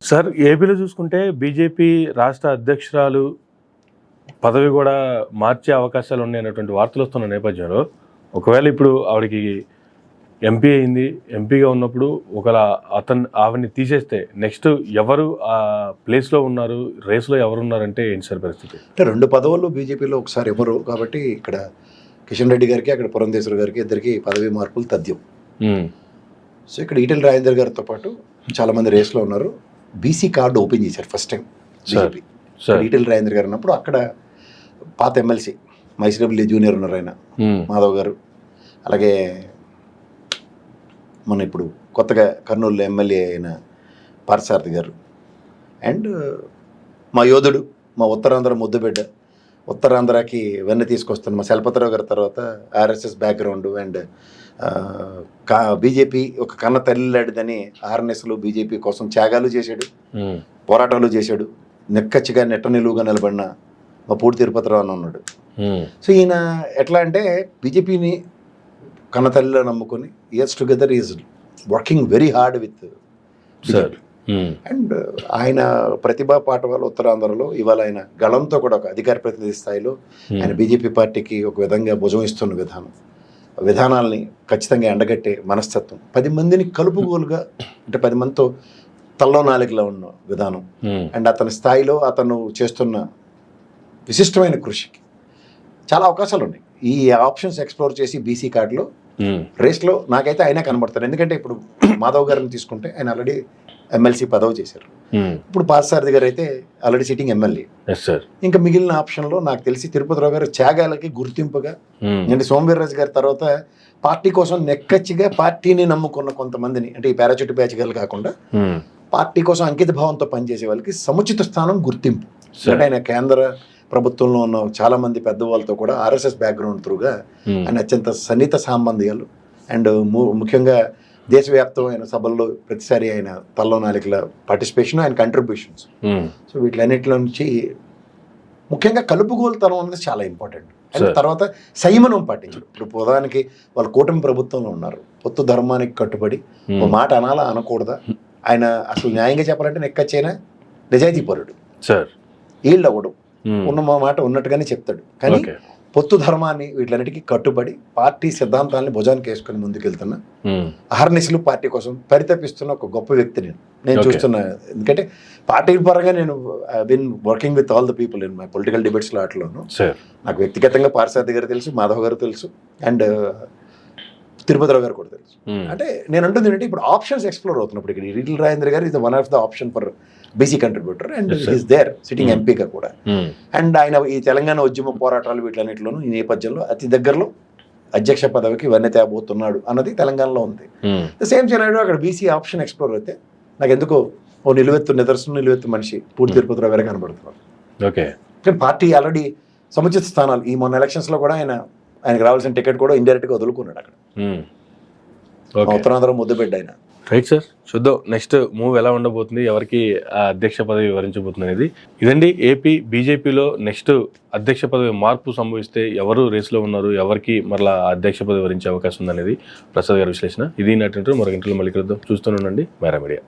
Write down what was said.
Sir, ఏపీలో చూసుకుంటే BJP రాష్ట్ర అధ్యక్షురాలు పదవి కూడా మార్చే అవకాశాలు ఉన్నాయన్నటువంటి వార్తలు వస్తున్న నేపథ్యంలో, ఒకవేళ ఇప్పుడు ఆవిడకి ఎంపీ అయింది, ఎంపీగా ఉన్నప్పుడు ఒకవేళ ఆవిడని తీసేస్తే నెక్స్ట్ ఎవరు ఆ ప్లేస్లో ఉన్నారు, రేస్లో ఎవరు ఉన్నారంటే ఏంటి సార్ పరిస్థితి? అంటే 2 పదవులు బీజేపీలో ఒకసారి ఎవరు కాబట్టి ఇక్కడ కిషన్ రెడ్డి గారికి, అక్కడ పురంధేశ్వర్ గారికి ఇద్దరికి పదవి మార్పులు తథ్యం. సో ఇక్కడ ఈటెల రాజేందర్ గారితో పాటు చాలామంది రేస్లో ఉన్నారు. బీసీ కార్డు ఓపెన్ చేశారు first time BJP. Etela Rajender గారు ఉన్నప్పుడు అక్కడ పాత ఎమ్మెల్సీ మైసిడబ్ల్యూ జూనియర్ ఉన్నారు, ఆయన మాధవ్ గారు. అలాగే మన ఇప్పుడు కొత్తగా కర్నూలు ఎమ్మెల్యే అయిన పార్థసారథి గారు. అండ్ మా యోధుడు, మా ఉత్తరాంధ్ర ముద్దుబిడ్డ, ఉత్తరాంధ్రకి వెన్న తీసుకొస్తున్న మా శల్పతిరావు గారి తర్వాత ఆర్ఎస్ఎస్ బ్యాక్గ్రౌండ్ అండ్ బీజేపీ ఒక కన్న తల్లిలాడిదని ఆర్ఎన్ఎస్లో బీజేపీ కోసం త్యాగాలు చేశాడు, పోరాటాలు చేశాడు. నెక్కచ్చిగా నెట్ట నిలువుగా నిలబడిన మా పూడి తిరుపతిరావు అని ఉన్నాడు. సో ఈయన ఎట్లా అంటే బీజేపీని కన్న తల్లిలో నమ్ముకొని years together is working very hard with BJP. And ఆయన ప్రతిభా పాఠవాలు ఉత్తరాంధ్రలో ఇవాళ ఆయన గళంతో కూడా ఒక అధికార ప్రతినిధి స్థాయిలో ఆయన బీజేపీ పార్టీకి ఒక విధంగా భుజం ఇస్తున్న విధానాల్ని ఖచ్చితంగా ఎండగట్టే మనస్తత్వం, 10 మందిని కలుపుగోలుగా అంటే 10 మందితో తల్లో నాలుగులా ఉన్న విధానం అండ్ అతని స్థాయిలో అతను చేస్తున్న విశిష్టమైన కృషికి చాలా అవకాశాలు ఉన్నాయి. ఈ ఆప్షన్స్ ఎక్స్ప్లోర్ చేసి బీసీ కార్డులో రేస్లో నాకైతే ఆయన కనబడతారు. ఎందుకంటే ఇప్పుడు మాధవ్ గారిని తీసుకుంటే ఆయన ఆల్రెడీ ఎమ్మెల్సీ పదవి చేశారు. ఇప్పుడు పార్థసారథి గారు అయితే ఆల్రెడీ సిట్టింగ్ ఎమ్మెల్యే. ఇంకా మిగిలిన ఆప్షన్లో నాకు తెలిసి తిరుపతిరావు గారు త్యాగాలకి గుర్తింపుగా, అంటే సోమవీర్రాజు గారి తర్వాత పార్టీ కోసం నెక్కచ్చిగా పార్టీని నమ్ముకున్న కొంతమందిని, అంటే ఈ పారాచూట్ బ్యాచ్ గారు కాకుండా పార్టీ కోసం అంకిత భావంతో పనిచేసే వాళ్ళకి సముచిత స్థానం, గుర్తింపు. అంటే ఆయన కేంద్ర ప్రభుత్వంలో ఉన్న చాలా మంది పెద్దవాళ్ళతో కూడా ఆర్ఎస్ఎస్ బ్యాక్గ్రౌండ్ త్రూగా ఆయన అత్యంత సన్నిహిత సంబంధాలు అండ్ ముఖ్యంగా దేశవ్యాప్తమైన సభల్లో ప్రతిసారి ఆయన తల్లో నాలికల పార్టిసిపేషన్, ఆయన కంట్రిబ్యూషన్స్. సో వీటిలన్నిటిలో నుంచి ముఖ్యంగా కలుపుగోలుతనం అనేది చాలా ఇంపార్టెంట్. అండ్ తర్వాత సంయమనం పాటించడం. ఇప్పుడు ప్రధానికి వాళ్ళు కూటమి ప్రభుత్వంలో ఉన్నారు, పొత్తు ధర్మానికి కట్టుబడి ఒక మాట అనాలా అనకూడదా, ఆయన అసలు న్యాయంగా చెప్పాలంటే నెక్కచ్చైనా నిజాయితీ పరుడు, ఈల్డ్ అవ్వడం, ఉన్న మాట ఉన్నట్టుగానే చెప్తాడు. కానీ పొత్తు ధర్మాన్ని వీటిలన్నిటికీ కట్టుబడి పార్టీ సిద్ధాంతాలని భుజానికి వేసుకుని ముందుకెళ్తున్న అహర్నిశలు పార్టీ కోసం పరితపిస్తున్న ఒక గొప్ప వ్యక్తి నేను చూస్తున్నా. ఎందుకంటే పార్టీ పరంగా నేను been working with all the people in my political డిబేట్స్లో వాటిలోను. నాకు వ్యక్తిగతంగా పార్థసారథి గారు తెలుసు, మాధవ్ గారు తెలుసు, అండ్ తిరుపతిరావు గారు కూడా తెలుసు. అంటే నేను అంటుంది ఏంటంటే ఇప్పుడు ఆప్షన్స్ ఎక్స్ప్లోర్ అవుతున్నప్పుడు ఇక్కడ ఈటెల రాజేందర్ గారు is one of the option for BC contributor and he's there sitting ఎంపీగా కూడా. అండ్ ఆయన ఈ తెలంగాణ ఉద్యమ పోరాటాలు వీటిలన్నింటిలోనూ ఈ నేపథ్యంలో అతి దగ్గరలో అధ్యక్ష పదవికి వెన్న తేబోతున్నాడు అన్నది తెలంగాణలో ఉంది. ద సేమ్ సినారియో అక్కడ బీసీ ఆప్షన్ ఎక్స్ప్లోర్ అయితే నాకు ఎందుకో ఓ నిలువెత్తు మనిషి పూడి తిరుపతిరావు గారే కనబడుతున్నారు. కానీ పార్టీ ఆల్రెడీ సముచిత స్థానాలు ఈ మొన్న ఎలక్షన్స్లో కూడా ఆయనకు రావాల్సిన టికెట్ కూడా ఇండైరెక్ట్గా వదులుకున్నాడు అక్కడ. ఉత్తరాంధ్ర ముద్దుబిడ్డ ఆయన. రైట్ సార్, చూద్దాం నెక్స్ట్ మూవ్ ఎలా ఉండబోతుంది, ఎవరికి అధ్యక్ష పదవి వివరించబోతుంది అనేది. ఇదండి ఏపీ బీజేపీలో నెక్స్ట్ అధ్యక్ష పదవి మార్పు సంభవిస్తే ఎవరు రేస్లో ఉన్నారు, ఎవరికి మరలా అధ్యక్ష పదవి వివరించే అవకాశం ఉంది అనేది ప్రసాద్ గారి విశ్లేషణ. ఇది నటు మరొక ఇంటర్లో మళ్ళీ కలుద్దాం. చూస్తూనే ఉండండి మైరా మీడియా.